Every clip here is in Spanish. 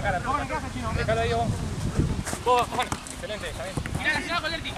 Déjalo ahí vos. Vos, Juan. Excelente, está bien. Mirá, con el tiro.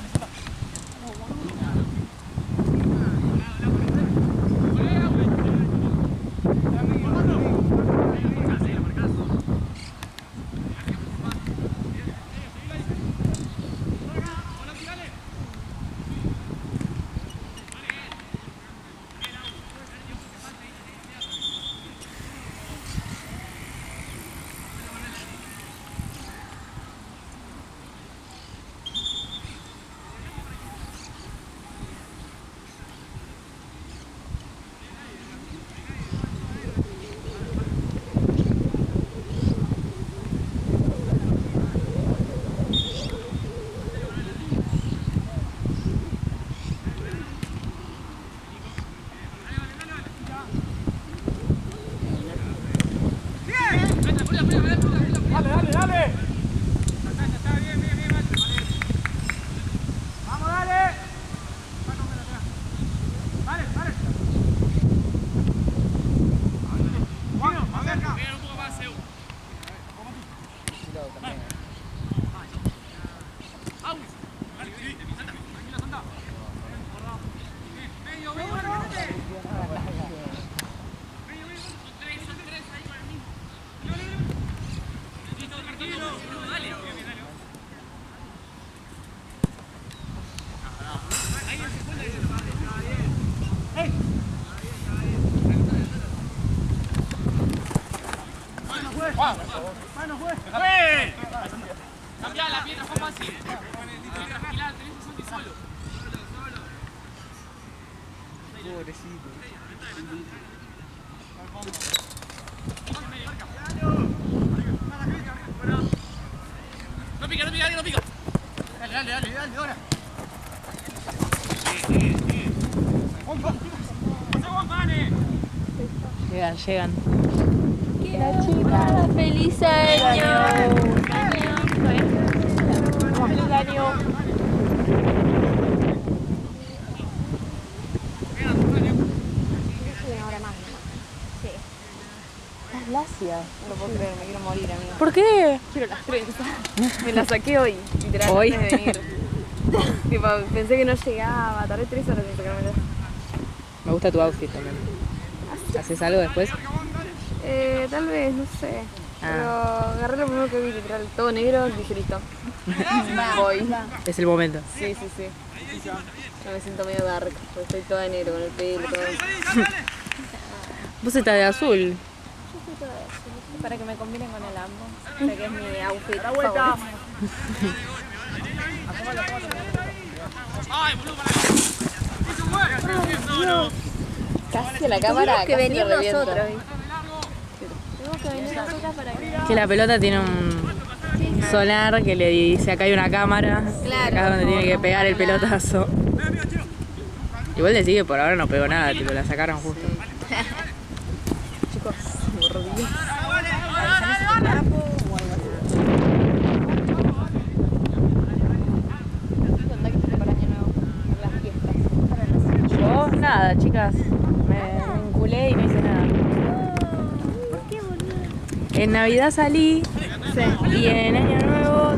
Cambiá la piedra, Juan Pasi. Tranquilá, tenés que salir solo. Pobrecito. No pica, no pica, no pica. Dale, ahora. Llegan. ¡Qué chula! ¡Feliz año! ¡Feliz año! ¿Estás lacia? No lo puedo creer, me quiero morir, amigo. ¿Por qué? Quiero las trenzas. Me las saqué hoy, literal, ¿Hoy? antes de venir. Tipo, pensé que no llegaba, tardé 3 horas en sacármelo. Me gusta tu outfit también. ¿Haces algo después? Tal vez, no sé. Pero agarré lo primero que vi, literal, todo negro, dije listo. Voy. Es el momento. Sí. Ya me siento medio dark, porque estoy toda de negro con el pelo, todo. Vos estás de azul. Yo estoy toda de azul, para que me combinen con el ambo. O sea que es mi outfit favorito. Ay, boludo, Casi a la cámara, Tuvimos que casi venir lo reviento. nosotros. Tenemos que venir nosotras para que... Que la pelota tiene un sonar que le dice acá hay una cámara. Claro. Acá es donde tiene que pegar el pelotazo. Igual decir que por ahora no pegó nada, tipo la sacaron justo. Chicos, me rodillas. Yo nada, chicas. Me vinculé y no hice nada. ¿Por qué, boludo? En Navidad salí y en Año Nuevo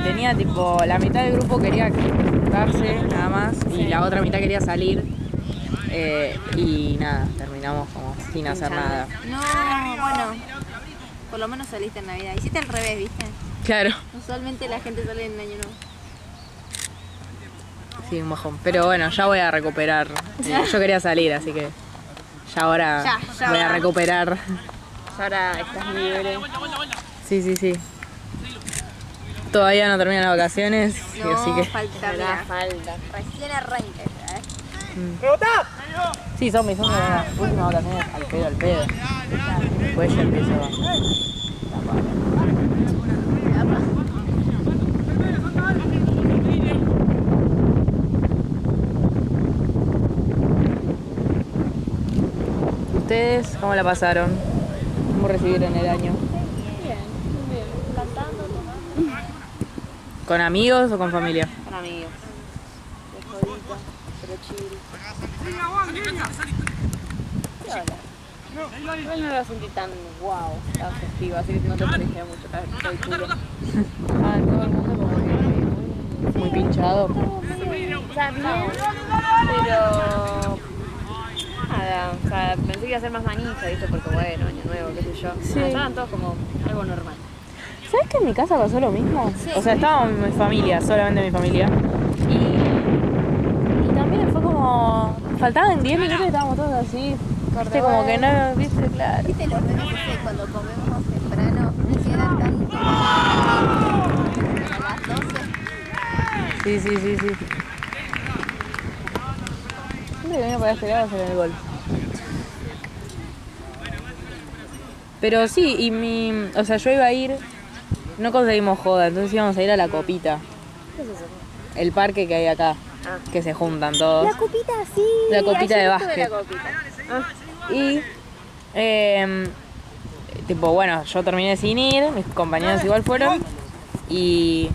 tenía tipo la mitad del grupo quería juntarse nada más y la otra mitad quería salir y nada, terminamos como sin hacer nada. No, bueno. Por lo menos saliste en Navidad. Hiciste al revés, ¿viste? Claro, Usualmente la gente sale en Año Nuevo. sí, un bajón. Pero bueno, ya voy a recuperar. Yo quería salir, así que ya ahora Ya voy a va. recuperar. Ahora estás libre. Sí. Todavía no terminan las vacaciones, No, así que falta, Me mirá. da falta. Recién arranca ya, sí, son mis las últimas vacaciones al pedo. Después ya empiezo ¿Ustedes cómo la pasaron? ¿Cómo recibieron el año? Bien. Cantando, tomando. ¿Con amigos o con familia? Con amigos. De jodita, pero chill. Igual no lo sentí tan wow, tan festivo, así que no te prejé mucho, todo el culo. Ah, todo el mundo como que muy pinchado. O sea, bien, pero nada, o sea, pensé que iba a ser más manija, ¿viste? Porque bueno, año nuevo, qué sé yo. Sí. Estaban todos como algo normal. ¿Sabes que en mi casa pasó lo mismo? O sea, estábamos mi familia, solamente mi familia. Y también fue como. Faltaban 10 minutos y estábamos todos así. Viste, como que no, viste, claro. ¿Viste los bebés que cuando comemos temprano me quedan tanto? A las 12. Sí. Siempre que vino para este lado hacer el gol. Pero sí, o sea, yo iba a ir, no conseguimos joda, entonces íbamos a ir a la Copita. ¿Qué es eso? El parque que hay acá, que se juntan todos. La copita, sí. La copita de Ayer estuve básquet. en la copita. Y, tipo, bueno, yo terminé sin ir, mis compañeros igual fueron. Y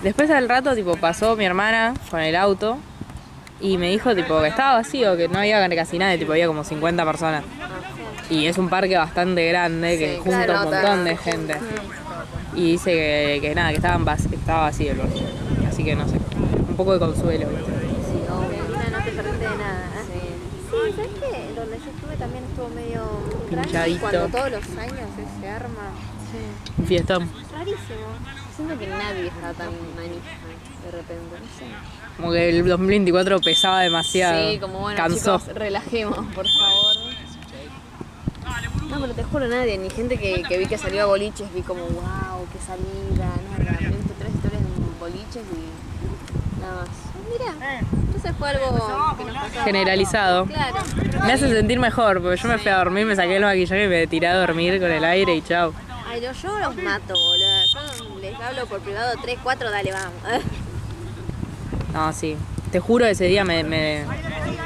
después al rato, tipo, pasó mi hermana con el auto y me dijo, tipo, que estaba vacío, que no había casi nadie, tipo, había como 50 personas. Y es un parque bastante grande que junta claro, un montón de gente. Y dice que nada, que estaba vacío el parque. Así que no sé, un poco de consuelo, ¿viste? Sí, obvio. No te perdiste de nada. Sí, ¿sabes qué? Donde yo estuve también estuvo medio tranqui. Pinchadito. Cuando todos los años se arma. Un fiestón. Rarísimo. Siento que nadie está tan manija de repente, no sé. Como que el 2024 pesaba demasiado. Sí, como bueno, Cansó. chicos, relajemos, por favor. No, pero te juro, nadie, ni gente que vi que salió a boliches, vi como, wow, qué salida, nada. Vi 3 historias en boliches y nada más. Mira, entonces fue algo que nos pasó. Generalizado. Claro. Me hace sentir mejor, porque yo me fui a dormir, me saqué el maquillaje y me tiré a dormir con el aire y chao. Ay, yo los mato, boludo. Yo les hablo por privado 3, 4, dale, vamos. No, sí. Te juro, ese día me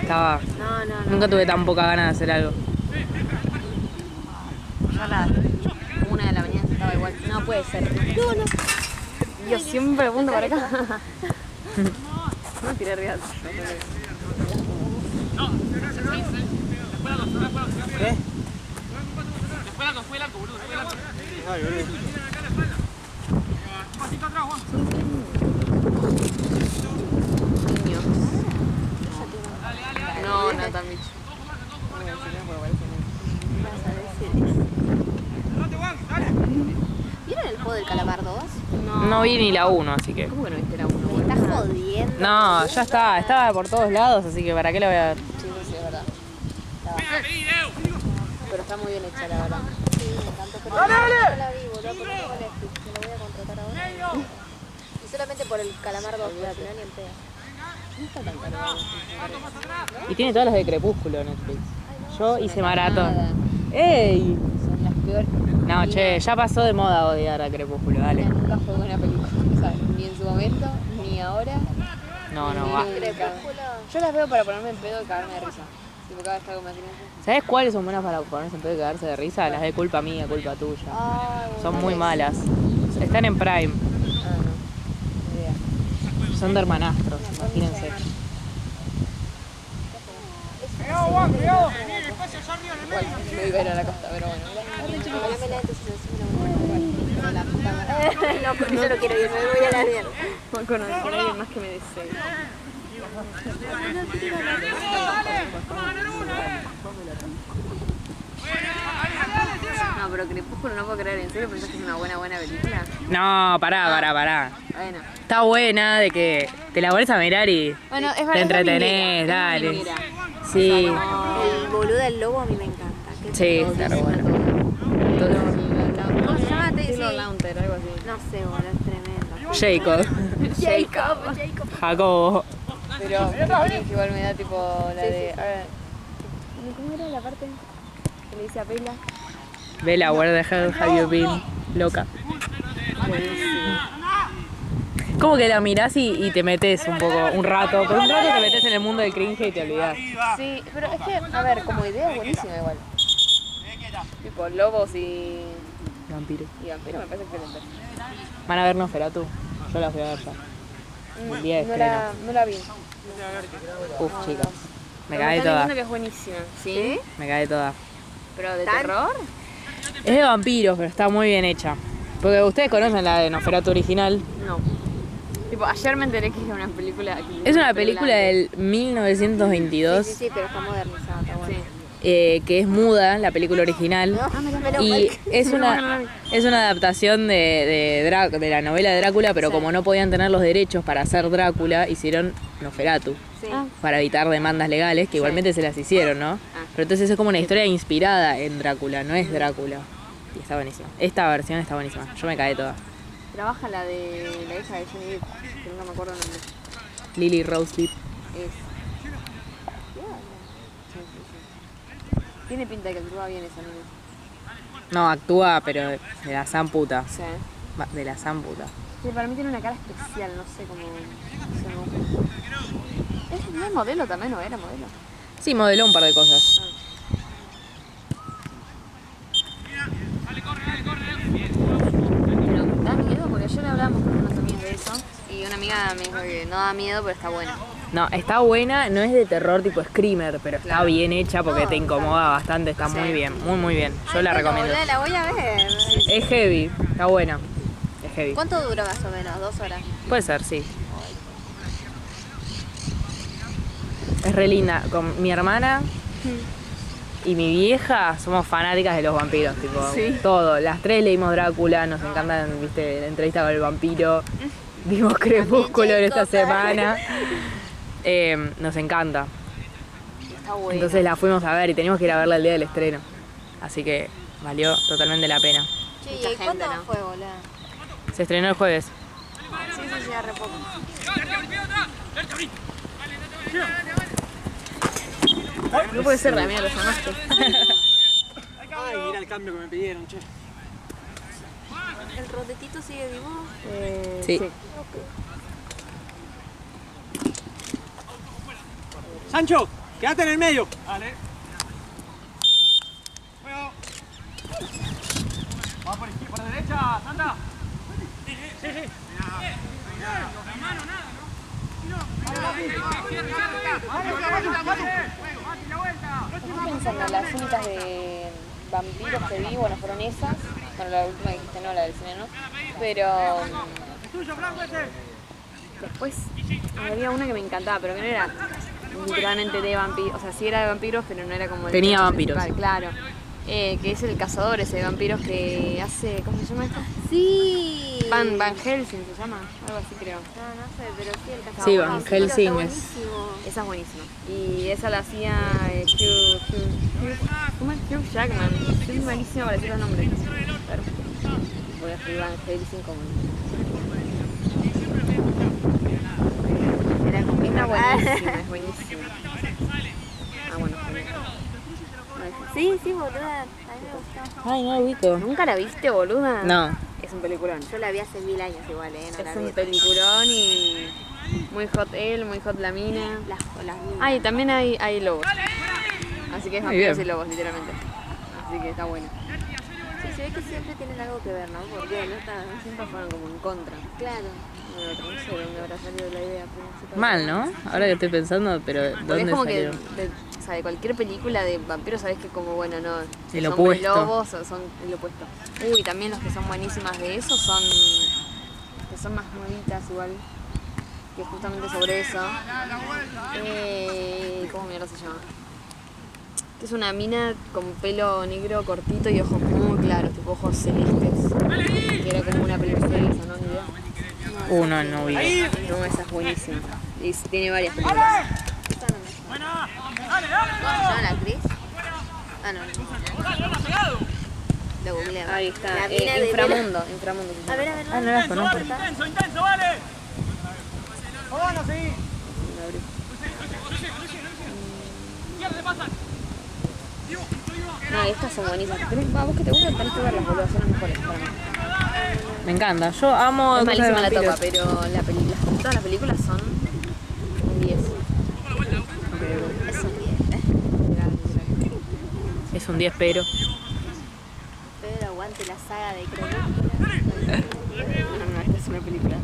estaba... No. Nunca tuve tan poca ganas de hacer algo. Yo a las 1 de la mañana estaba igual. No puede ser. No. Yo siempre apunto para acá. No tiré arriba. ¿Qué? Fue el arco, boludo. Ay, boludo. Un pasito atrás, Juan. Niños. No, no tan bicho. ¿Vieron el juego del calamar 2? No vi ni la 1, así que... ¿Cómo que no viste la 1? Me está jodiendo. No, ya estaba por todos lados, así que ¿para qué la voy a ver? Sí, sí, es verdad. Vení, Leo. Pero está muy bien hecha, la verdad. Sí, me encantó, pero no la vi, boludo, porque tengo Netflix. Me lo voy a contratar ahora. Y solamente por el calamar 2, pero si no ni en pedo. No está tan caro. Y tiene todas las de Crepúsculo Netflix. Yo hice Nada. maratón. ¡Ey! Son las peores. No, che, ya pasó de moda odiar a Crepúsculo, dale. Nunca fue buena película. O sea, ni en su momento, ni ahora. No, ni va. nunca. Crepúsculo. Yo las veo para ponerme en pedo y cagarme de risa. Tipo, cada vez que hago más silencio. ¿Sabes cuáles son buenas para ponerse en pedo y cagarse de risa? Las de culpa mía, culpa tuya. Ay, Son boludo. muy malas. Están en Prime. Ah, no. Ni idea. Son de hermanastros, imagínense. Cuidado, Juan, cuidado. Vení, espacio allá arriba en el medio. No iba a ir a la costa, pero bueno. Ponémela entonces encima de la puta madre. No, con eso no quiero ir, me voy a la mierda. Voy a conocer a alguien más que me desee. No, pero Crepúsculo no puedo creer. ¿En serio pensás que es una buena película? No, pará. Bueno. Está buena de que te la pones a mirar y Bueno, es te verdad. entretenés, dale. Sí, El boludo del lobo a mí me encanta. Qué sí, todo está dice. bueno. ¿Cómo se llama? Taylor Sí. Lautner, algo así. No sé, boludo, es tremendo. Jacob. Jacobo. Pero es que igual me da tipo la de... A ver, ¿cómo era la parte que le dice a Pela? Vela, where the hell have you been? Loca. Como que la mirás y te metes un poco, un rato. Por un rato te metes en el mundo del cringe y te olvidás. Sí, pero es que, a ver, como idea es buenísima igual. Tipo lobos y Vampiro. vampiros me parece excelente. Van a ver Nosferatu. Yo la fui a ver ya. El día de estreno. No la vi. Uf, chicas. Me Pero cae están toda. diciendo que es buenísima. ¿Sí? Me cae toda. ¿Pero de ¿Tan? terror? Es de vampiros, pero está muy bien hecha. Porque ustedes conocen la de Nosferatu original. No. Tipo, ayer me enteré que era una película... Es una película del 1922 Sí, sí, sí, pero está modernizada, está bueno. que es muda, la película original. Y es una adaptación de la novela de Drácula, pero como no podían tener los derechos para hacer Drácula, hicieron Nosferatu. Sí. Para evitar demandas legales, que igualmente se las hicieron, ¿no? Pero entonces es como una historia inspirada en Drácula, no es Drácula. Y está buenísima. Esta versión está buenísima. Yo me caí toda. Trabaja la de la hija de Johnny Depp, que no me acuerdo el nombre. Lily Rose Depp. Es... Tiene pinta de que actúa bien esa niña. No, actúa, pero de la san puta. Sí. De la san puta. Sí, para mí tiene una cara especial, no sé cómo... No es modelo también, ¿o era modelo? Sí, modeló un par de cosas. Pero da miedo, porque ayer hablábamos con unas amigas de eso y una amiga me dijo que no da miedo, pero está buena. No, está buena, no es de terror tipo screamer, pero está bien hecha porque te incomoda bastante, está muy bien, muy bien. Yo la recomiendo. La voy a ver. Es heavy, está buena. Es heavy. ¿Cuánto dura más o menos? 2 horas. Puede ser, sí. Es re linda. Con mi hermana y mi vieja somos fanáticas de los vampiros, tipo, todo. Las tres leímos Drácula, nos encantan, viste, la entrevista con el vampiro. Vimos Crepúsculo en esta semana. Nos encanta. Está buena. Entonces la fuimos a ver y teníamos que ir a verla el día del estreno. Así que valió totalmente la pena. Che, Mucha ¿y gente, cuándo ¿no? fue, boludo? Se estrenó el jueves. Sí, ya re poco. No puede ser, Ramiro, lo llamaste. Ay, mira el cambio que me pidieron, che. ¿El rodetito sigue vivo? Sí. Sancho, quédate en el medio. Vale. Juego. Vamos por derecha, Santa. Sí. La mano, nada, Estoy pensando en las únicas de vampiros que vi, bueno, fueron esas. Bueno, la última que dijiste no, la del cine no. Pero después había una que me encantaba, pero que no era literalmente de vampiros. O sea, sí era de vampiros, pero no era como el Tenía tema vampiros. principal, claro. Que es el cazador ese de vampiros que hace... ¿Cómo se llama esto? Sí. Van Helsing se llama, algo así creo. No sé, pero sí el cazador. Sí, Van Helsing Está es. buenísimo. Esa es buenísima. Y esa la hacía ¿cómo es? Hugh Jackman. Soy malísima para decir los nombres. Pero voy a escribir Van Helsing como... Era como Está buenísima, es buenísima. Bueno, Sí, boluda. A mí me gustó. Ay, no ubico. ¿Nunca la viste, boluda? No. Es un peliculón. Yo la vi hace 1000 años igual, no la Es vi. un peliculón y muy hot él, muy hot la mina. Las Ah, y también hay lobos. Así que es Muy vampiros y bien. lobos, literalmente. Así que está bueno. Sí, se ve que siempre tienen algo que ver, ¿no? Porque no está... Siempre fueron como en contra. Claro. Bueno, no sé de dónde habrá salido la idea. Pero Mal, ¿no? Ahora que estoy pensando, pero Porque ¿dónde es como salió? o sea, de cualquier película de vampiros sabes que como, bueno, no, si El son opuesto. lobos o son el opuesto. Uy, también los que son buenísimas de eso son, que son más nuevitas igual, que es justamente sobre eso. ¿Cómo mierda se llama? Que es una mina con pelo negro cortito y ojos muy claros, tipo ojos celestes. Que era como una película de esa, ¿no? Ni idea. Uno no ubico. No, esa es buenísima. Y tiene varias películas. ¿Cómo se llama la actriz? Ah, no. Lo googleé. Ahí está, La mina de Inframundo. Inframundo se llama. A ver. Ah, no las conozco. Intenso, vale. Vamos a seguir. No, estas son buenísimas. Vos que te gustan, tenés que verlas, boludo, son las mejores para mí. Me encanta. Yo amo Es cosas de malísima la vampiros. topa, pero todas las películas son un 10. Es un 10. Es un 10, pero. Pero aguante la saga de Crepúsculo. No, esta es una película.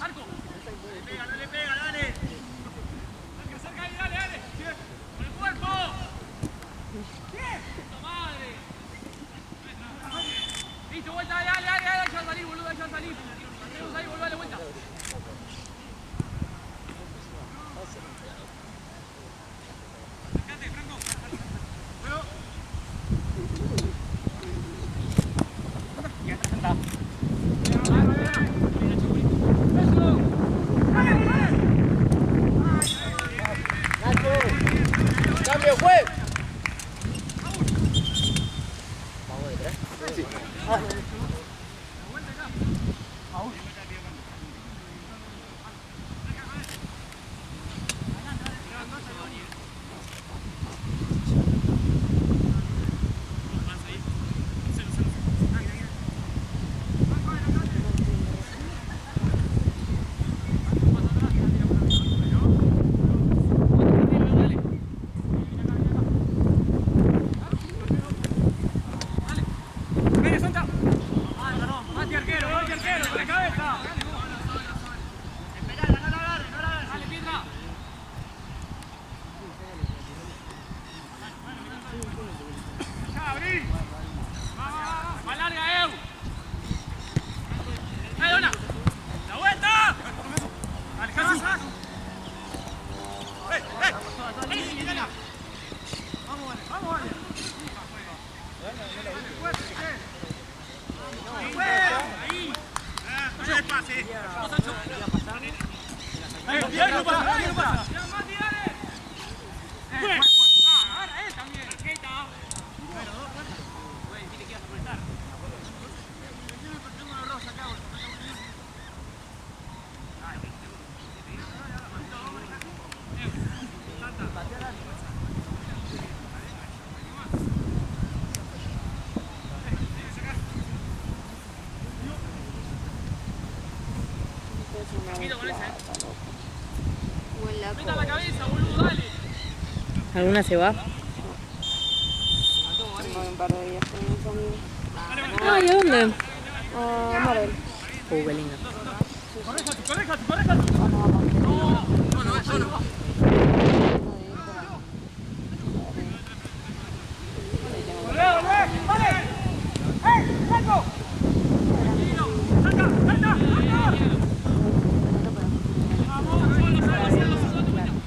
Arco. No le pega, dale. Acerca ahí, dale. Con el cuerpo. ¡Puta madre! Listo, vuelta, dale, ya salir, boludo, ya salir. Tenemos ahí, boludo, dale vuelta. Sacate, Franco. Bueno. Ya está sentado. ¡Cambio, juez! Meta la cabeza, boludo, dale. ¿Alguna se va? Tengo un par de días con mis amigos. Ay, ¿a dónde? A Marvel. Qué lindo. Correcto. No, eso no.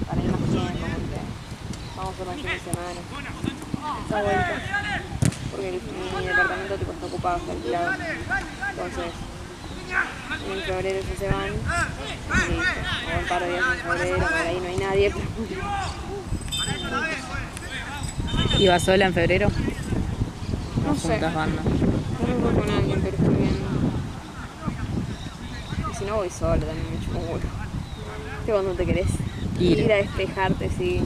Para ir más tiempo, porque vamos por un fin de semana. Esta vuelta. Porque mi departamento tipo está ocupado, está alquilado. Entonces, en febrero ya se van. Y o un par de días en febrero, por ahí no hay nadie. ¿Iba sola en febrero? No sé. Juntas bandas. No me voy con alguien, pero estoy viendo. Y si no voy sola, también me chupo un huevo. Que vos no te querés ir a despejarte, sí.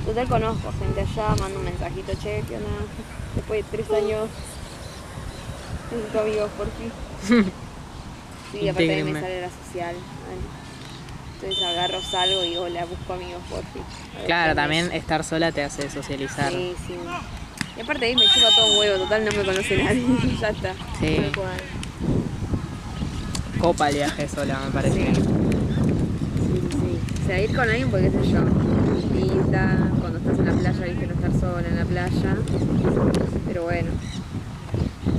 Total conozco gente allá, mando un mensajito, che, ¿qué onda? Después de 3 años necesito amigos por fin. Sí, aparte de mí me sale la social. Ay. Entonces agarro, salgo y hola, busco amigos por fin. Claro, también estar sola te hace socializar. Sí. Y aparte de ahí me chupa todo un huevo, total no me conoce nadie. Ya está. Sí. Tal cual. Copa el viaje sola, me parece. Sí. O sea, ir con alguien porque, qué sé yo, pinta, cuando estás en la playa, viste, no estar sola en la playa. Pero bueno,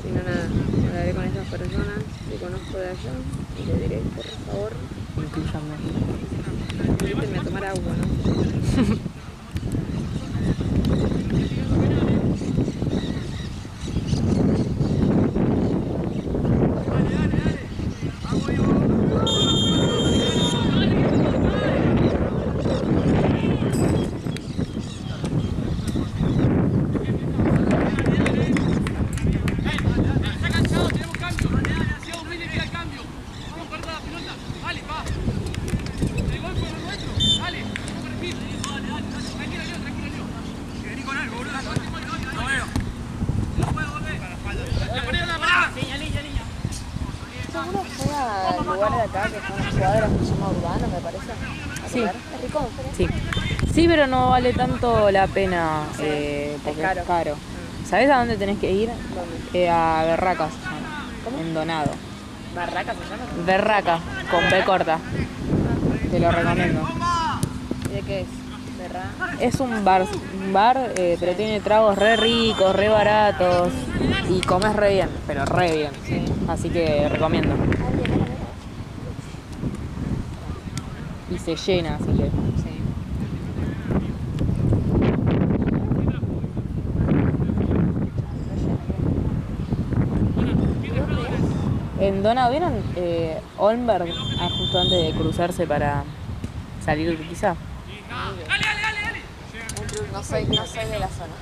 si no, nada, hablaré con esas personas que conozco de allá y le diré, por favor, Incluyame. invítenme a tomar agua, ¿no? Seguro fue al lugar de acá que está en las cuadras que se llama Urbano, me parece. ¿A Sí. comer? ¿Es rico? Sí. Sí, pero no vale tanto la pena porque Es caro. ¿Sabés a dónde tenés que ir? ¿Dónde? A Berracas, se llama, en Donado. ¿Barraca se llama? Berraca, con B corta. Te lo recomiendo. ¿Y de qué es? Es un bar, pero tiene tragos re ricos, re baratos y comes re bien, pero re bien. Sí. Así que recomiendo. Y se llena, así que. Sí. En Donau, ¿vieron Olmberg? Justo antes de cruzarse para salir de Urquiza. No soy de la zona.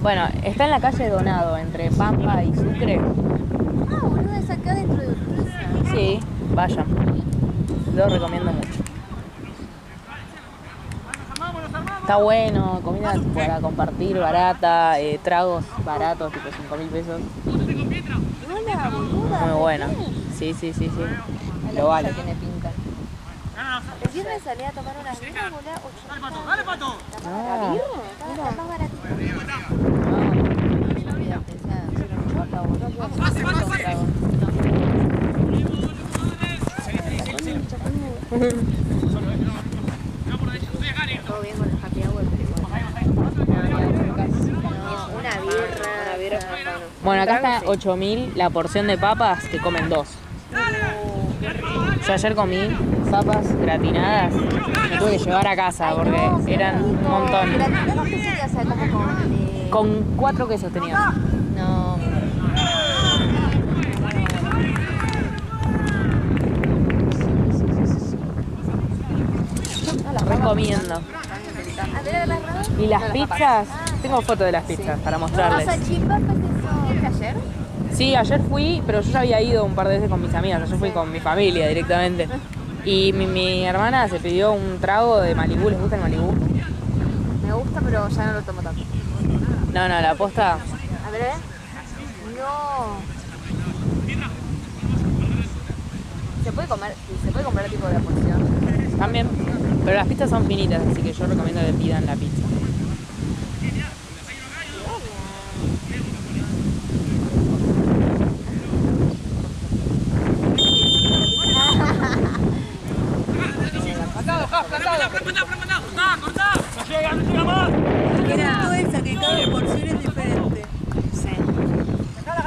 Bueno, está en la calle Donado, entre Pampa y Sucre. Ah, boludo, es acá dentro de Urquiza. Sí, vayan. Lo recomiendo mucho. Está bueno, comida para compartir, barata, tragos baratos, tipo 5.000 pesos. Hola, boluda. Muy bueno. Sí. Lo vale. Tiene pinta. El viernes salí a tomar unas birras, boluda, 80. ¡Dale, Pato! Ah, Está más baratito. Olvídate, o sea, hicieron chota, boludo. ¡Pase, pase, pase! Todo bien con el happy hour, pero igual. Una birra. bueno, acá está 8.000 la porción de papas que comen dos. Yo ayer comí papas gratinadas, me tuve que llevar a casa porque eran un montón. ¿Gratinadas qué sería? O sea, como con... Con 4 quesos tenía. No, Recomiendo. A ver, las ramas. Y las pizzas, tengo fotos de las pizzas para mostrarles. ¿Las salchipapas eso que ayer? Sí, ayer fui, pero yo ya había ido un par de veces con mis amigas, yo fui con mi familia directamente. Y mi hermana se pidió un trago de Malibú, ¿les gusta el Malibú? me gusta, pero ya no lo tomo tanto. No, la posta, A ver, no. Se puede comprar tipo de la porción. también, pero las pizzas son finitas, así que yo recomiendo que pidan la pizza. ¡Cortá! ¡No llega más! Era esa que cada porción es diferente.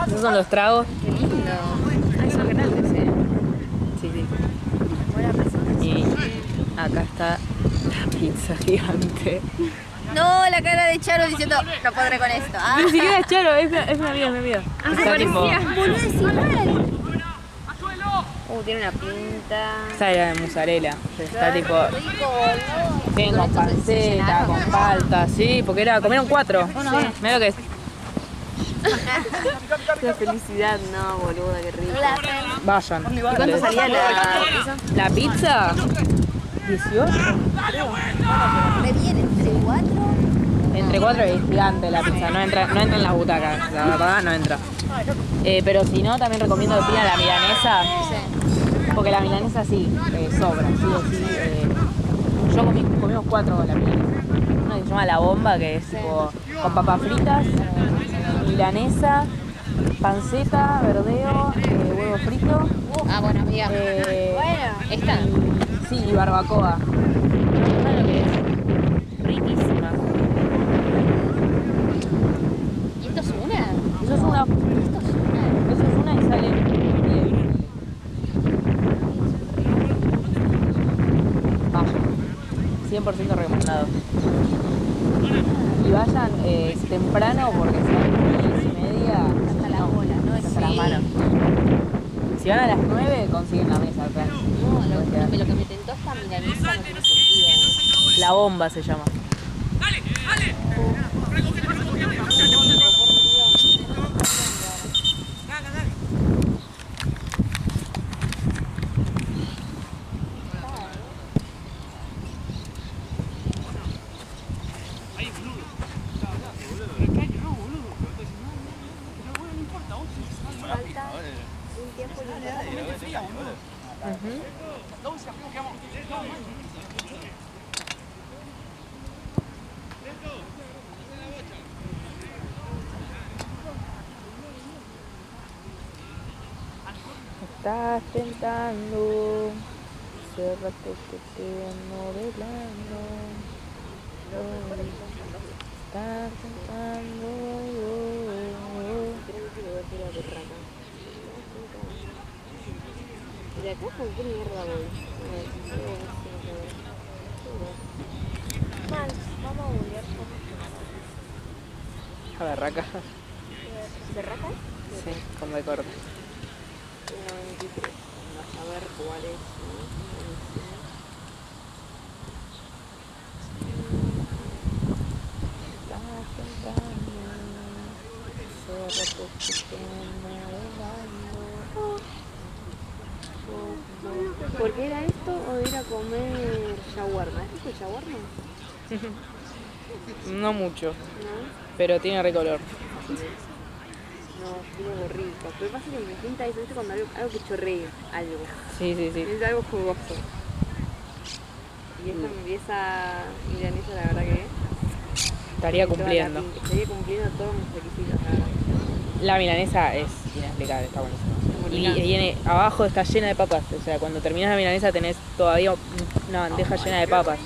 Esos son los tragos. Qué lindo. Ay, son grandes, Sí. Buena persona. Y acá está la pizza gigante. No, la cara de Charo diciendo, no podré con esto. Ah, Ni siquiera es Charo, es una amiga. Está tipo, boludo, es igual. tiene una pinta. esta era de mozzarella. Está tipo, Rico, boludo. tienen con panceta, con palta, sí, porque comieron 4. Medio que La felicidad, no, boluda, qué rico. vayan. ¿Y cuánto salía La pizza? 18. Me viene entre 4. Entre 4 es gigante la pizza, no entra en las butacas, la verdad no entra. Pero si no, también recomiendo que pidan la milanesa, porque la milanesa sí, sobra, sí o sí. Yo comimos 4 la milanesa. Una que se llama La Bomba, que es tipo con papas fritas, milanesa, panceta, verdeo, huevo frito. Ah, bueno, amiga. ¿Esta? Sí, y barbacoa. ¿Sabes lo que es? Riquísima. ¿Y esto es una? Eso es una y sale 10. Vayan. 100% recomendado. Y vayan temprano porque son 10:30 hasta la bola, ¿no? Hasta las manos. Si van a las 9 consiguen la mesa acá. No, lo que me tentó esta milanesa no tiene sentido. La Bomba se llama. ¡Dale, dale! estás tentando, hace rato que te ando velando. Estás tentando. ¿De acá con qué mierda voy? Mal, vamos a googlear. A ver, Raca. ¿Berraca? Sí, con B corta. 93. A ver cuál es, ¿no? Estás tentando, hace rato que te ando velando. ¿Por qué era esto o ir a comer shawarma? ¿Es rico el shawarma? No mucho, ¿No? pero tiene recolor. No, tiene algo rico. Pero pasa que me pinta eso, ¿viste? Cuando algo que chorrea algo. Sí, sí, sí. Es algo jugoso. Y esa milanesa, la verdad que Estaría cumpliendo. estaría cumpliendo todos mis requisitos, la verdad. La milanesa es inexplicable, está buenísima. Muy Y rica. viene, abajo está llena de papas. O sea, cuando terminas la milanesa tenés todavía una bandeja llena de papas.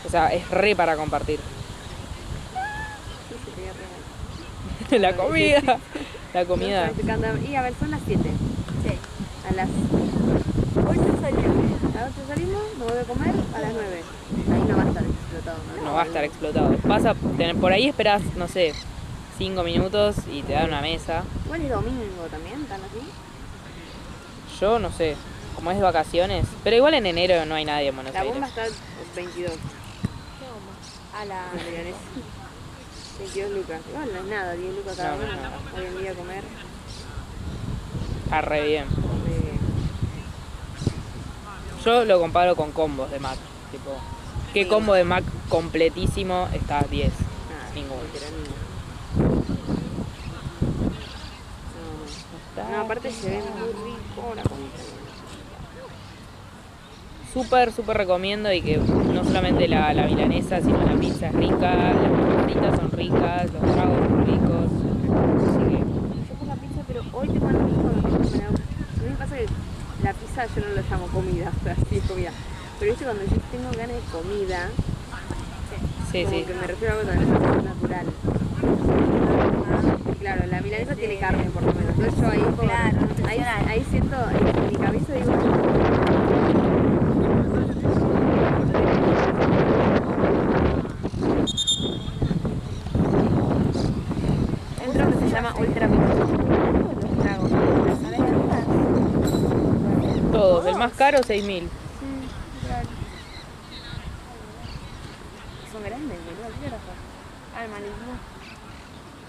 O sea, es re para compartir. Sí, se veía re mal. La comida. La comida. Y a ver, son las 7. Sí. A las 8 salimos. A las 8 salimos, me voy a comer a las 9. Ahí no va a estar explotado, ¿no? No va a estar explotado. Vas a tener, por ahí esperás, no sé, 5 minutos y te dan una mesa. Igual es domingo también, ¿están así? Yo no sé, como es de vacaciones. Pero igual en enero no hay nadie en Buenos La Aires. bomba está 22. ¿Qué bomba? A la... Milanesa. 22 lucas. Igual no es nada, 10 lucas cada No, no uno. es nada. Hoy en día comer. Está re bien. eh, Yo lo comparo con combos de Mac. Tipo, ¿qué Sí. combo de Mac completísimo está 10? nada, Ninguno. literal ninguno. No, aparte se ve muy rico la comida. Súper, súper recomiendo y que no solamente la milanesa, sino la pizza es rica, las fritas son ricas, los tragos son ricos. Así que, Yo por la pizza, pero hoy tengo ganas de ir cuando tengo que comer. A mí me pasa que la pizza yo no lo llamo comida, o sea, sí es comida. Pero viste cuando yo tengo ganas de comida, sí, como sí. que me refiero a algo también más natural. Claro, la milanesa tiene carne por lo menos. Entonces yo ahí como, Claro, ahí siento, en mi cabeza digo, entro que se llama Ultra Pizza. Los tragos. ¿Sabes algunas? Todos, el más caro 6.000. Son grandes, boludo. ¿Qué carajo? Ah, el maligno.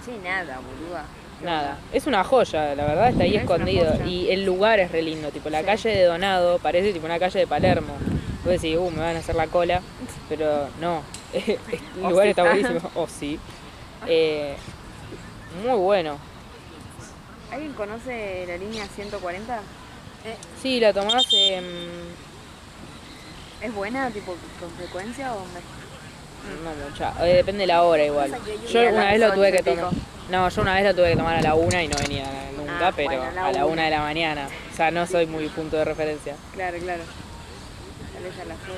Sí, nada, boluda. Nada, es una joya, la verdad está ahí Es una escondido. joya. Y el lugar es re lindo, tipo la Sí. calle de Donado parece tipo una calle de Palermo. Vos decís, me van a hacer la cola, pero no, el O lugar sí. está buenísimo, o sí. Muy bueno. ¿Alguien conoce la línea 140? Sí, la tomás, ¿Es buena, tipo, con frecuencia o no mucha, depende de la hora igual. Yo Y a una las vez lo tuve 8 que y pico. tomar. No, yo una vez lo tuve que tomar a la 1 y no venía nunca, Ah, pero bueno, a la 1 1. de la mañana. O sea, no soy muy punto de referencia. Claro, claro. Tal vez a las 8.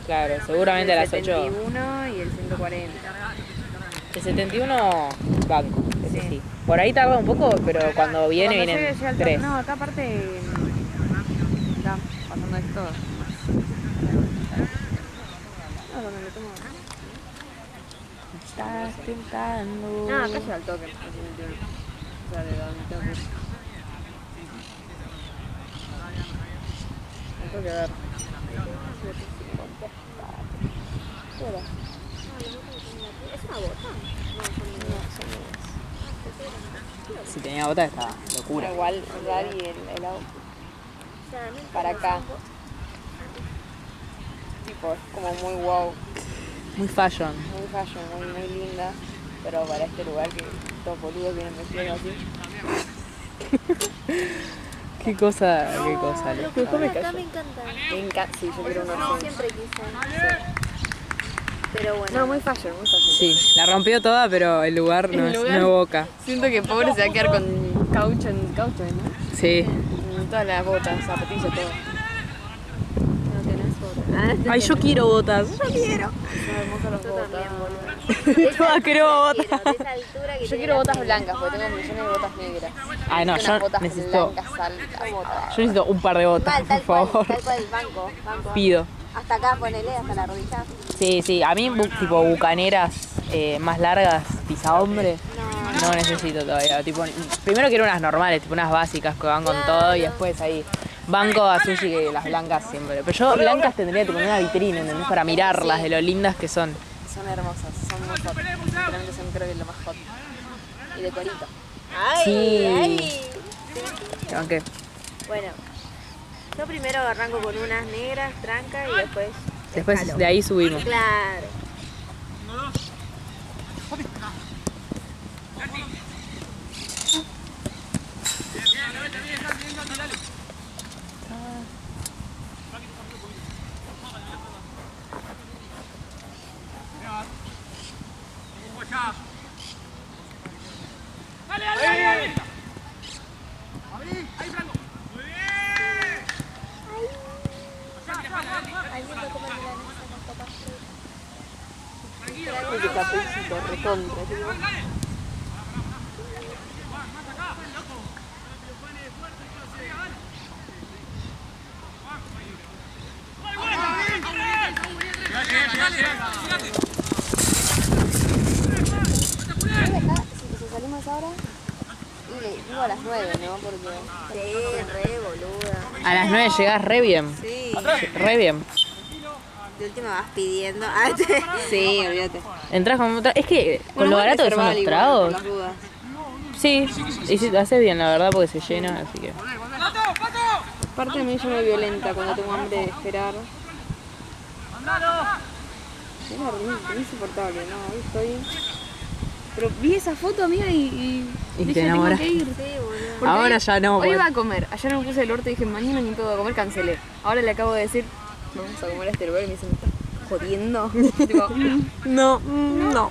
Claro, seguramente a las 8. El 71 y el 140. El 71 banco, ese Sí. sí. Por ahí tarda un poco, pero cuando viene, Cuando vienen llegue ya el 3. No, acá aparte está pasando esto. No, cuando lo tomo. Estás tentando. No, acá llega el toque. O sea, de donde tengo que ir. Me tengo que ver. ¿Es una bota? Si tenía bota estaba locura. Igual, Rari, el auto. O sea, no Para entiendo, acá. son Tipo, es como muy wow, Muy fashion. muy fashion, muy linda. Pero para este lugar que todos boludos vienen vestidos así. Qué cosa, Lo que pone acá me encanta. Sí, yo quiero uno así. Siempre quise. Sí. Pero bueno. No, muy fashion, muy fashion. Sí, la rompió toda, pero el lugar no El es lugar. no evoca. Siento que pobre se va a quedar con caucho, ¿no? Sí. En todas las botas, zapatillas, todo. No tenés botas. Ay, yo quiero botas. Yo quiero. Son hermosas las Yo botas. también, boludo. Todas queremos botas. De esa altura que Yo tiene quiero la botas tela. blancas, porque tengo millones de botas negras. Ay, no, Necesito unas yo botas necesito. blancas, altas botas. Yo necesito un par de botas, Mal, por favor. tal cual, banco. Pido. Hasta acá, ponele, hasta la rodilla. Sí, sí. A mí, tipo bucaneras más largas, pisa hombre. No necesito todavía. Tipo, primero quiero unas normales, tipo unas básicas que van con todo y después ahí. Banco a Sushi que las blancas siempre. Pero yo blancas tendría tipo en una vitrina, ¿entendés? Para mirarlas de lo lindas que son. Son hermosas, son muy hot. Sinceramente son creo que lo más hot. Y de cuerito. ¡Ay! Sí. ¡Ay! Aunque Bueno, yo primero arranco con unas negras, tranca y después. después escalo. de ahí subimos. Claro. Dale, dale, dale, dale. Abrí, ahí, Franco. Muy bien. Alguien va a comer milanesa con papas fritas. Ese cafecito recontra. Si salimos ahora, y le digo a las 9, ¿no? Porque. Sí, re boluda. A las 9 llegás re bien. Sí. Re bien. De última vas pidiendo. Sí, olvídate. Entras con otra. Es que con lo barato que son los tragos. Las dudas. Sí, y sí, te hace bien la verdad porque se llena, así que. Aparte de mí yo me violenta cuando tengo hambre de esperar. Es re insoportable, ¿no? Hoy estoy... Pero vi esa foto, amiga, y Y dije, te tengo enamoraste. que ir. Sí, boludo. Porque Ahora hoy- ya no, Hoy pues. iba a comer. Ayer me puse el orto y dije, mañana ni todo a comer, cancelé. Ahora le acabo de decir, vamos a comer a este lugar y me dice, ¿me estás jodiendo? Tipo, No, no.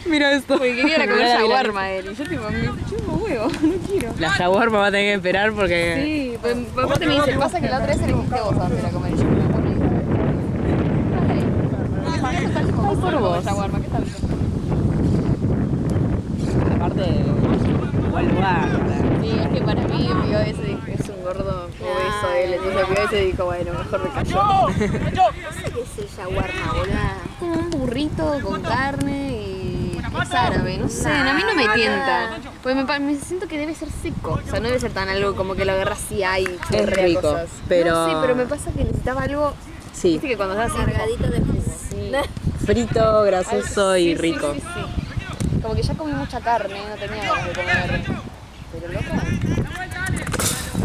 Mira esto. porque quería ir a comer Mirá la shawarma él. Y yo tipo, me chupo huevo, no quiero. La shawarma va a tener que esperar porque. Sí, pues aparte me dice, pasa que la otra vez elegiste vos a hacer a comer. Y yo me bueno, Ay, por vos. shawarma, ¿qué tal? Aparte, buen lugar. Sí, es que para mí vio ese dijo, es un gordo obeso él, entonces vio ese y dijo, bueno, mejor me callo. ¿Qué es el shawarma, boluda? Como un burrito con carne y es árabe, no sé, a mí no me tienta. Pues me siento que debe ser seco, o sea, no debe ser tan algo como que lo agarras y hay chorrea rico, cosas. pero- No, sí, pero me pasa que necesitaba algo, Sí, viste que cuando estás así, Cargadito de jugo. sí, frito, grasoso sí, y sí, rico. sí, sí. Como que ya comí mucha carne, no tenía ganas de comer. Pero loca.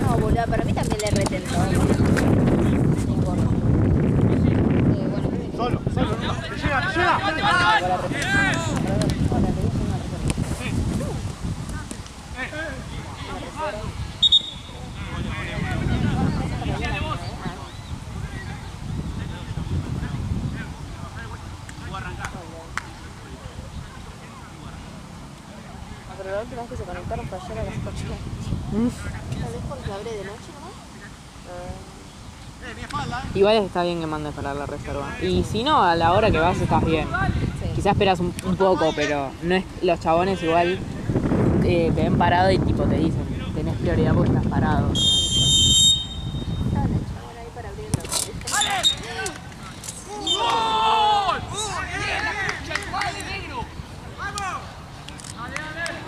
No, boluda, para mí también le retentó. Solo, solo. Te llega, te llega. Pero la última vez que se conectaron fue ayer a las 8. Tal vez porque abre de noche, ¿no? Igual está bien que mandes para la reserva. Y si no, a la hora que vas estás bien. Quizás esperas un poco, pero no es los chabones igual te ven parado y tipo te dicen, tenés prioridad porque estás parado. Estaba el chabón ahí para abrirlo. ¡Gol! ¡Bien, la concha, el cuadro negro! ¡Vamos! Dale, dale.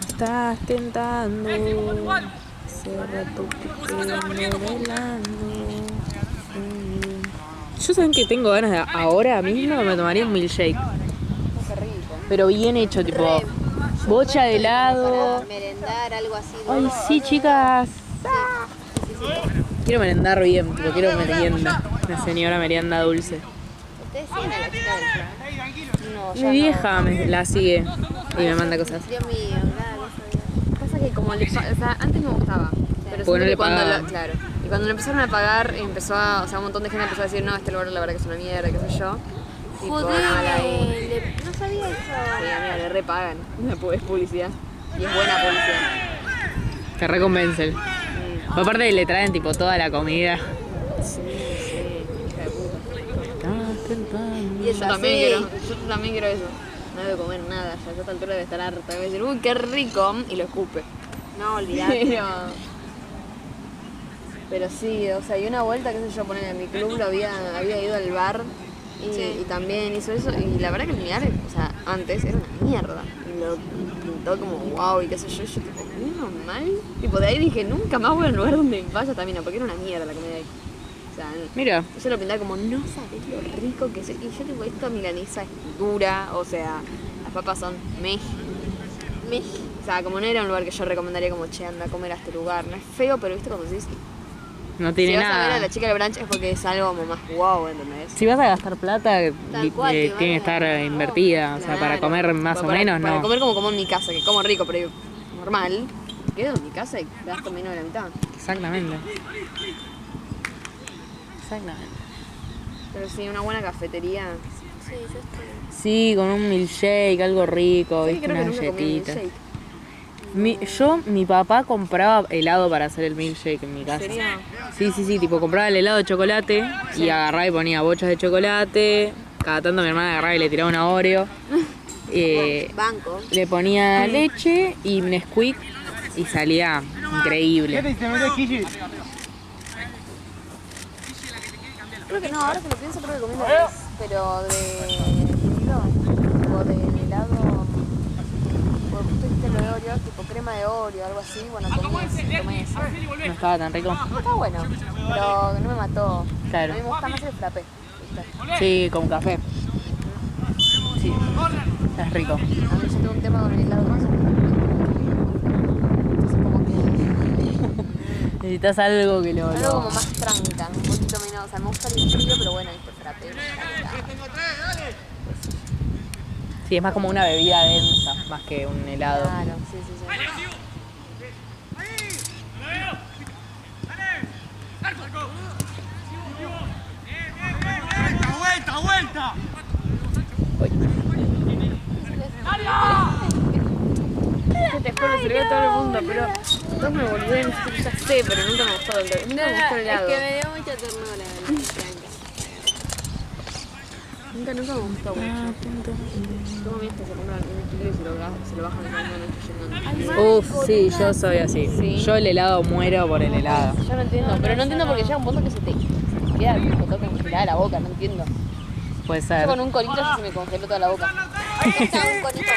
Estás tentando, cierra tu pique modelando. Yo saben que tengo ganas de ahora mismo me tomaría un milkshake. Qué rico. Pero bien hecho, tipo bocha de helado. Para merendar, algo así. Ay, dulce. sí, chicas. Quiero merendar bien, tipo quiero merienda. Una señora merienda dulce. Ustedes siguen a la chica del plan. No, Mi ya vieja me la sigue y me manda cosas. Dios mío, nada, no sabía. no. Pasa que como o sea, antes me gustaba. Pero Porque no siento le que cuando pagaban. claro. Y cuando lo empezaron a pagar, empezó a, o sea, un montón de gente empezó a decir, no, este lugar la verdad que es una mierda, qué sé yo. Tipo, Joder, sí, no sabía eso. amiga, le repagan. Es publicidad. Y es buena publicidad. Te reconvencen. Aparte le traen tipo toda la comida. Sí, hija de puta. Y es Yo también quiero eso. No debo comer nada, ya a esta altura debe estar harta. Debe decir, uy, qué rico, y lo escupe. No, olvidate. Pero sí, o sea, y una vuelta, qué sé yo, poner en mi club lo había ido al bar y también hizo eso. Y la verdad que el lugar, o sea, antes era una mierda. Y lo pintó como wow y qué sé yo. Y yo tipo, menos mal. Tipo, de ahí dije, nunca más voy al lugar donde vaya también, porque era una mierda la comida ahí. O sea, Mira. yo lo pintaba como, no sabés lo rico que es. Y yo digo, esta milanesa es dura, o sea, las papas son meh. O sea, como no era un lugar que yo recomendaría como, che, anda a comer a este lugar. No es feo, pero viste cuando decís, No tiene si vas a ver a nada. la chica del brunch es porque es algo como más wow, ¿entendés? Si vas a gastar plata, Tal cual, tiene que que estar invertida. O sea, para Claro. comer más o menos, para no. comer como en mi casa, que como rico, pero normal. Quedo en mi casa y gasto menos de la mitad. Exactamente. Exactamente. Pero sí, una buena cafetería. Sí, yo estoy. Sí, con un milkshake, algo rico, Sí, viste, creo que unas nunca comí un galletitas. milkshake. Mi papá compraba helado para hacer el milkshake en mi casa. ¿En serio? Sí, tipo compraba el helado de chocolate y agarraba y ponía bochas de chocolate. Cada tanto mi hermana agarraba y le tiraba una Oreo. Banco. Le ponía leche y Nesquik y salía increíble. Creo que no, ahora que lo pienso, creo que comí una vez, pero tipo de helado, porque justo dijiste lo de Oreo, tipo crema de Oreo, algo así, bueno, tomé eso. No estaba tan rico. Está bueno, pero no me mató. Claro. A mí me gusta más el frappé, ¿viste? Sí, con café. Sí, es rico. A mí yo tengo un tema con el helado más. Entonces como que Necesitas algo que lo... algo como más tranca, un poquito menos, o sea, me gusta el frío, pero bueno, viste, frappé. Sí, es más como una bebida densa, más que un helado. Claro, sí. ¡Vuelta! Te juro, se lo veo a todo el mundo, pero todos me volvieron, ya sé, pero nunca me gustó nunca me gustó el helado. Es que me dio mucha ternura la franca. Nunca me gustó mucho. Tengo amigos que se compran un kilo y se lo bajan en una noche. Uf, sí, yo soy así. Sí. Yo el helado muero por el helado. Yo no entiendo, pero no entiendo porque llega un punto que se te queda tipo todo congelada la boca, no entiendo. Puede Yo ser. con un conito ya se me congeló toda la boca. Estaba un conito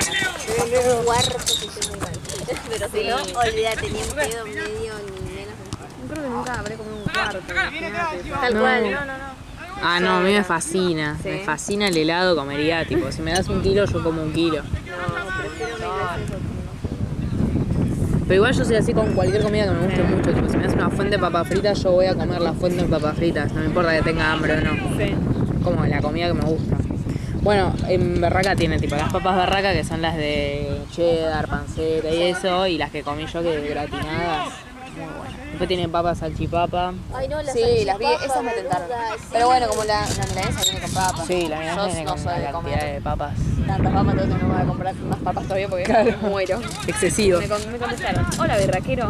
un cuarto que se me mal. Pero si no, olvídate, ni en pedo, medio, ni menos. Creo que nunca habré comido un cuarto. Tal No. cual. Ah, no, a mí me fascina. Sí. Me fascina el helado, comería, tipo, si me das un kilo, yo como un kilo. Prefiero mil veces otro. Pero igual yo soy así con cualquier comida que me guste mucho. Tipo, si me das una fuente de papas fritas, yo voy a comer la fuente de papas fritas. No me importa que tenga hambre o no. Sí. Como la comida que me gusta. Bueno, en Berraca tiene tipo las papas Berraca, que son las de cheddar, panceta y eso, y las que comí yo que gratinadas. Muy buenas. Después tienen papas salchipapa. Ay, no, las Sí, las vi, salchipapas, esas me tentaron. boluda, sí. Pero bueno, como la milanesa viene con papas. Sí, la Yo verdad viene no con soy una de cantidad comer de papas. tantas papas, entonces no me voy a comprar más papas todavía porque muero. Excesivo. Me contestaron, hola berraquero.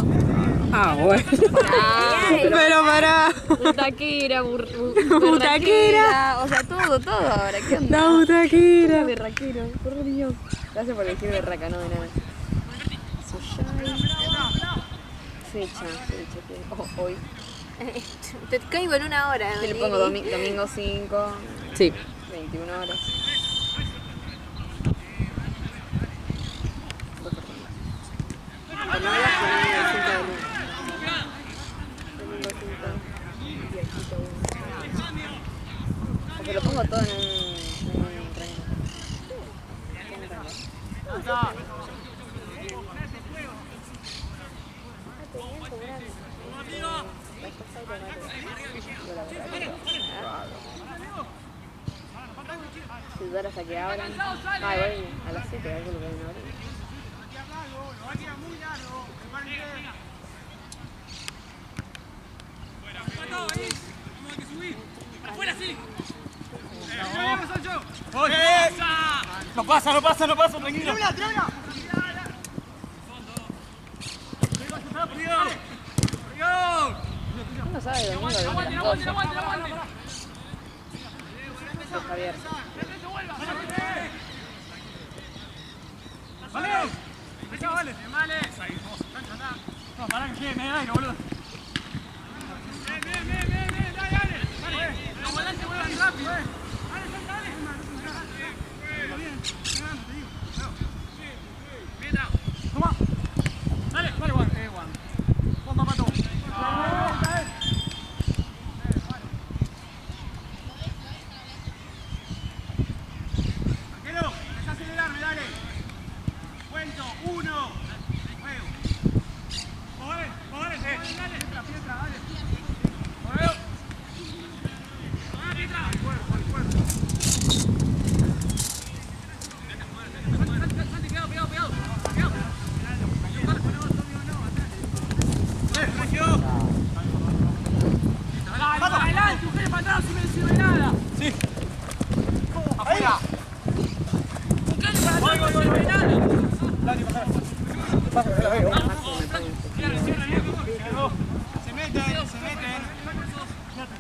Ah, bueno. Ah, Pero pará. butaquera, Butaquera. berraquera, o sea, todo ahora, ¿qué onda? La butaquera. Berraquero, por Dios. Gracias por elegir berraca, no de nada. Suyai. Fecha, que hoy. Te caigo en una hora. Yo le pongo domingo 5, Sí. 21 horas. Cuando vayas poniendo el 5 de luna. Domingo 5, viajito 1. Porque lo pongo todo en un reino. Si dura hasta que abran. Ah, igual a las 7 algo lo que no abrir. ¡Afuera, sí! ¡Vamos, Sancho! No pasa, no pasa, no pasa, tranquilo. Uno sabe domingo de las 12. Javier. Vale. No, pará que llegue, me da aire, boludo. Bien, dale. Los volantes vuelvan rápido, Dale. Toma. Dale, Juan. Juan, Pato. Tranquilo, empezá a acelerarme, dale. Cuento, 1. Juego. Dale. Pietra, dale. Juego. Pietra. Al cuerpo. Santi, pegado. Adelante, ustedes para atrás si me sirve nada. Sí. Afuera. Ustedes para atrás no sirve nada. Dale, pasa. Se meten.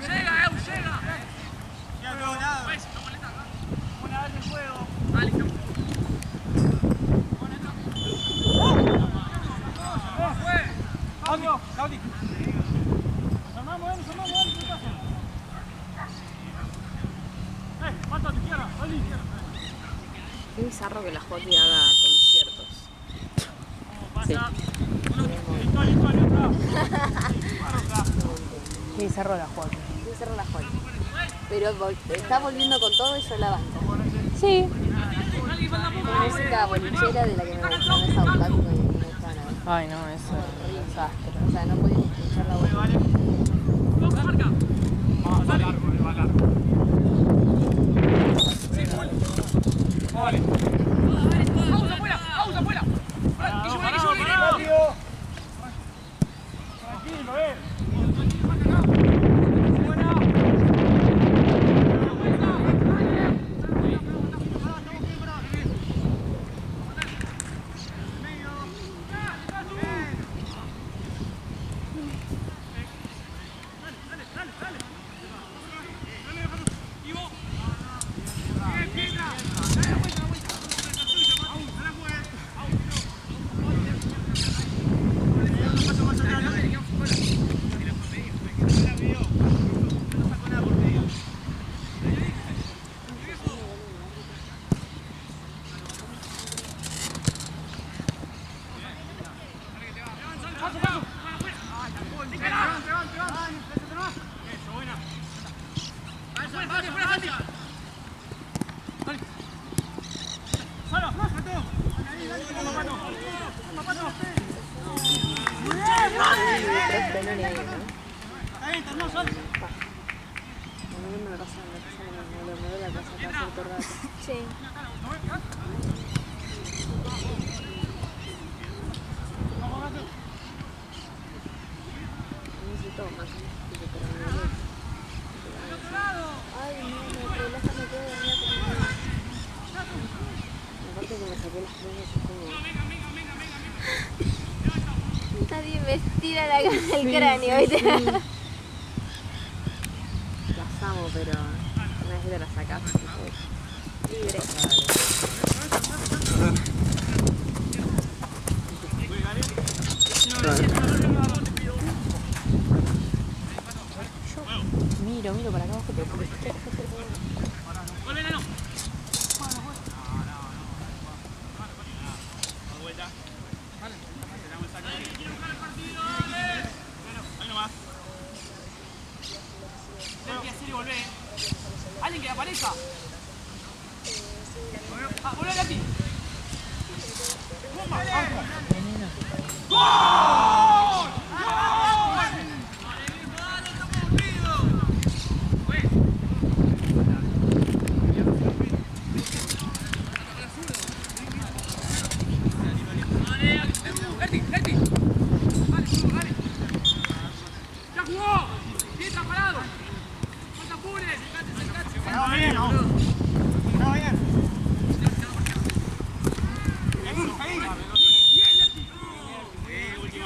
Llega. Ya no nada. Una vez el juego. Gaudi. Armamos, ¿qué pasa? Pato a tu izquierda, Oli, izquierda. Qué bizarro que la Joti haga conciertos. Sí. Qué bizarro la Joaquín. Voy a cerrar la Joti. Pero está volviendo con todo y yo la banco. Sí. La música bolichera de la que me gusta, no es autático y no me gusta nada. Ay, no, eso es un desastre. O sea, no puedes escuchar la voz. Va largo. Vale. Pausa afuera. Rápido. Tranquilo, Sí. Ay, no, me relaja, me quedo dormida conmigo. Aparte que me saqué las cremas, es como... Nadie me estira el cráneo, ¿viste? Las amo, pero una vez que te las sacas, libre. Miro para acá abajo, pero ¿Alguien que aparezca? Volvé a ti. ¡Gol!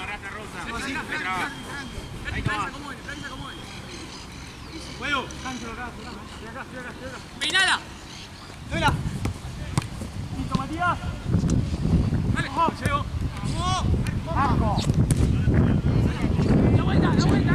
Agarrate, Rosa. Me traba. Ahí está. Juego. Peinala. ¡Dura! ¡Listo, Matías! Dale, llego. ¡Vamos! ¡Marco! ¡La vuelta, la vuelta!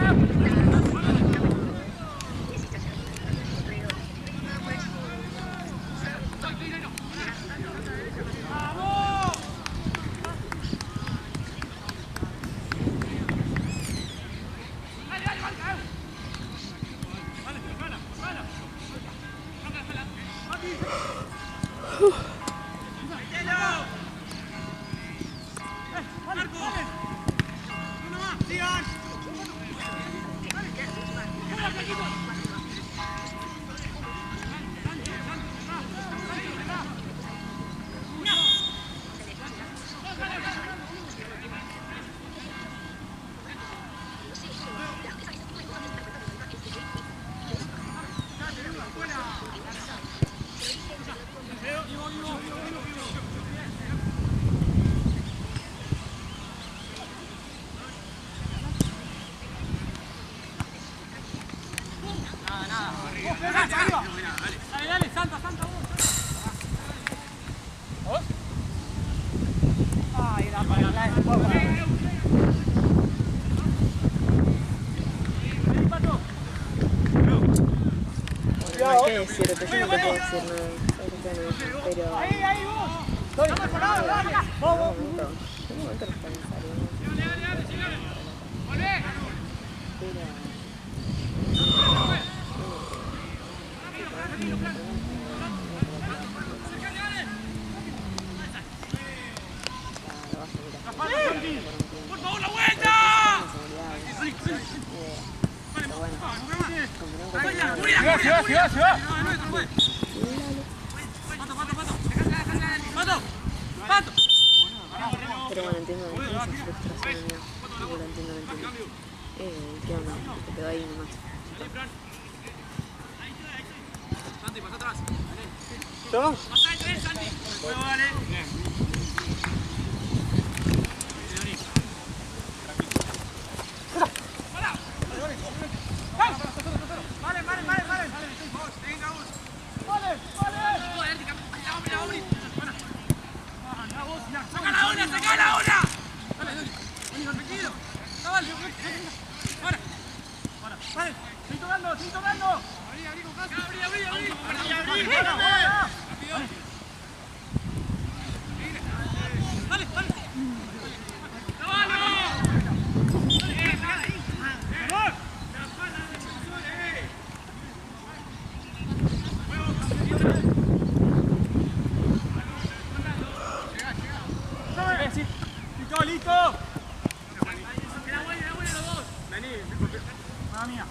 Dale, Santa, Santa, vos. ¡Ay, era para la escuadra! No hay que decirte, yo no te puedo decir nada. Pero. ¡Ahí, ahí, vos! ¡Estamos por lado, dale! ¡Vamos! En un momento nos cansaríamos. ¡Volvé! Pero. ¡Por favor, la vuelta! ¡Se va! ¡Pato! Pero bueno, entiendo esa frustración mía. Lo entiendo. ¿Qué onda? Te quedó ahí nomás. Santi, pasa atrás. ¿Yo? Pasa de tres, Santi. Juego, dale. ¡Listo! Vení, mamá mía.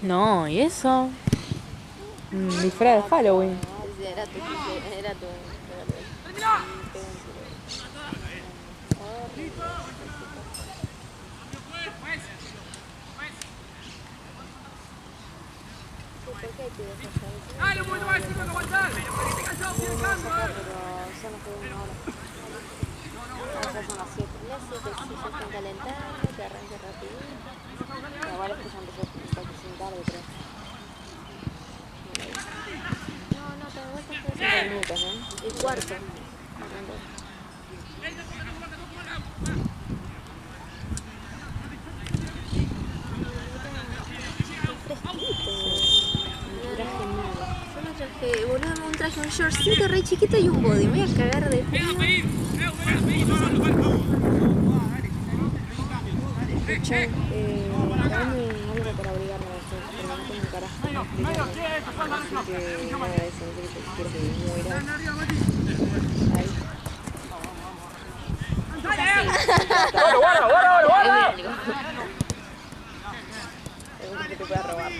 No, ¿y eso? Disfraz de Halloween. Era tu. ¿Por qué hay que dejar? Dale, un poquito más, sí, cuando aguantás. Pero te callado, sigue cantando, Pero solo fue una hora. Ahora son las 7. Las 7 si se están calentando, que arranque rapidito. Igual es que ya empezó un poco sin tarde, creo. No, pero igual está 5 minutos, ¿eh? El cuarto. Arrancó. Boludo, un traje, un shortcito re chiquito y un body. Me voy a cagar de frío. Escuchá, dame algo para abrigarme. un carajo que explicar. Así que nada de eso, no sé qué quiero que muera. Ahí. ¡Guarda! Es único. Es único que te pueda robar.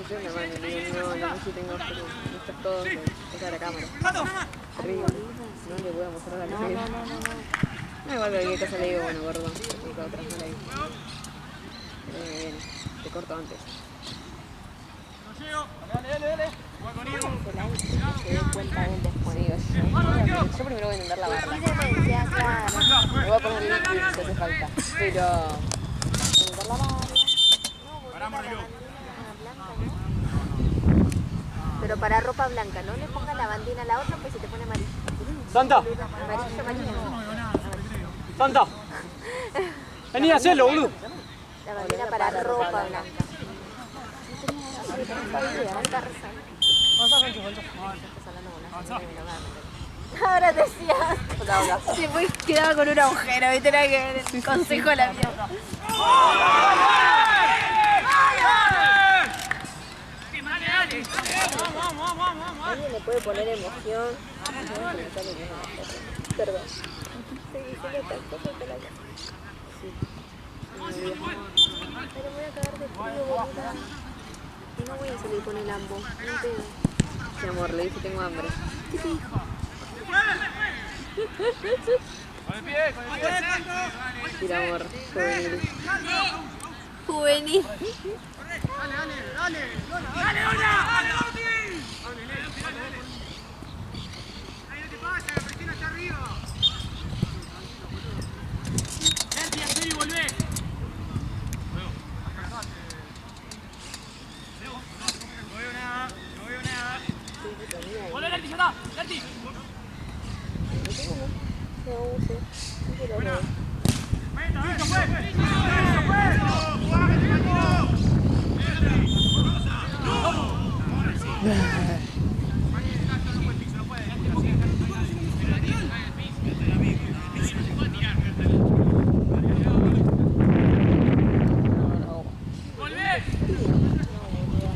Yo me mando, digo, no sé si tengo estas todas, esa de la cámara. Arriba, no le voy a mostrar la cámara. No, igual cualquier cosa le digo, bueno, gordo, otra no la digo. Bien, te corto antes. Dale. Se dé cuenta de él después. Yo primero voy a intentar lavarla. Demencia, claro. Me voy a poner líquido si hace falta. Pero Intentar lavarla. No, boluda, la bandina blanca, ¿no? Pero para ropa blanca, no le pongas la bandina a la otra, pues se te pone amarillo. Santa, Amarillo. Santa. Vení a hacerlo, boludo. La bandina para ropa blanca. Ahora decías, después quedaba con un agujero, viste, era que el consejo de la mierda. alguien le puede poner emoción. Perdón. Pero me voy a cagar de frío, boluda. Y no voy a salir con el ambo. No te... Sí, amor, le dije tengo hambre. ¿Qué te dijo? Tira, amor, juvenil. Juvenil.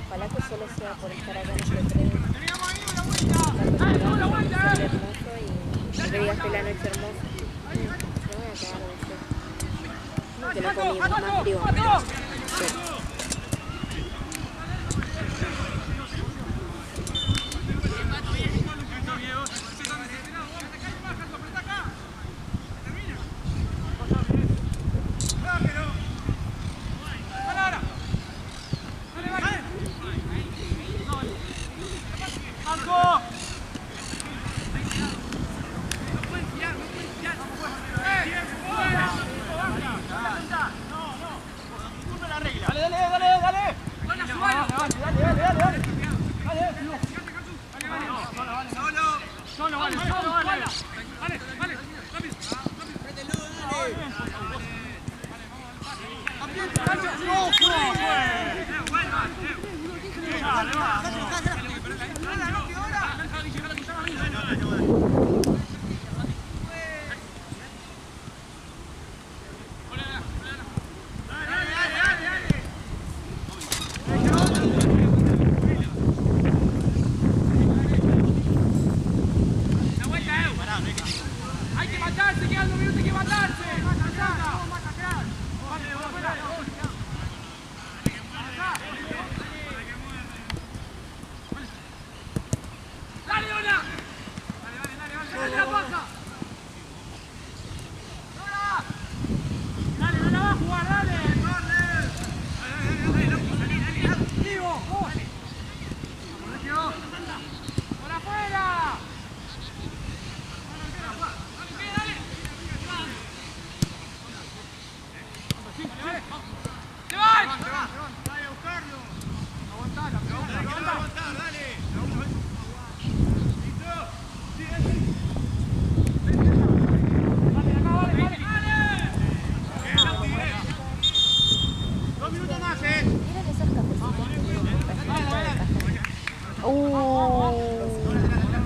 Ojalá que solo sea por estar acá en este tren. Y que digas que la noche hermosa. Me voy a quedar de sed. No, que la comimos más frío.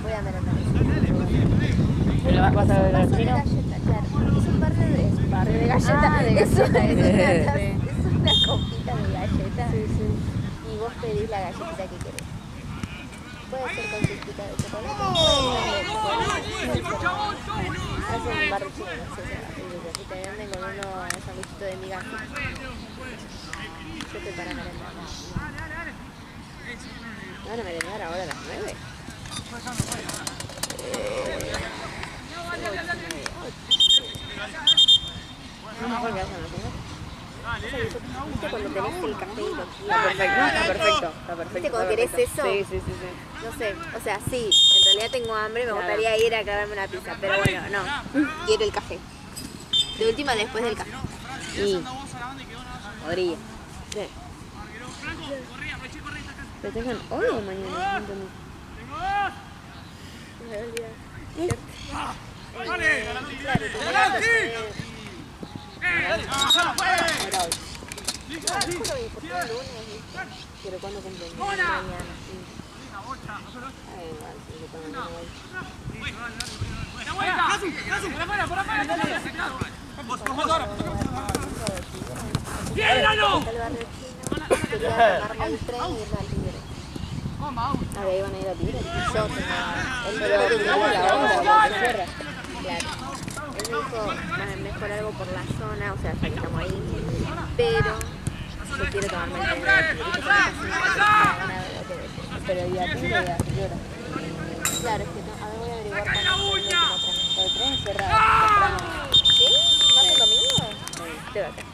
Voy a merendar. ¿Pero vas a ver al chino? Galleta, claro. Es un barrio de spa. barrio de galleta. Ah, de Eso galleta, es una copita de galleta. Sí, sí. Y vos pedís la galletita que querés. Puede ser con chispita de chocolate. Hacen un barrio chino, no sé, y te venden con unos sanguchitos de migajas. Yo estoy para merendar. ¿Van a merendar ahora a las 9? No mejor que vayan a cenar. ¿Viste cuando tenés el café y lo Está perfecto, no, está perfecto, está perfecto. ¿Viste cuando está querés perfecto. eso? Sí, sí, sí, sí. No sé, o sea, sí, en realidad tengo hambre, me gustaría ir a clavarme una pizza, pero bueno, no, quiero el café. De última después del café. Y podría. Sí. ¿Festejan hoy o mañana? No entendí. Me voy a olvidar. ¡Dale! Claro, Ahora hoy. Juro que por todo el lunes, ¿viste? ¿Pero cuándo cumplen? Mañana. Ah, igual, sí, yo también no voy. ¡Llénalo! Está el barrio chino, quería tomarme el tren y irme al Tigre. Ah, de ahí van a ir a Tigre. Yo tengo Pero primero la obra, porque cierra. claro. Él me dijo, mejor algo por la zona, o sea, ya que estamos ahí, pero yo quiero tomarme el tren. Pero ¿y a Tigre y a qué hora? Claro, es que no, a ver, voy a averiguar cuándo es el último tren. El tren cierra temprano. ¿Sí? ¿Más el domingo? De vacaciones.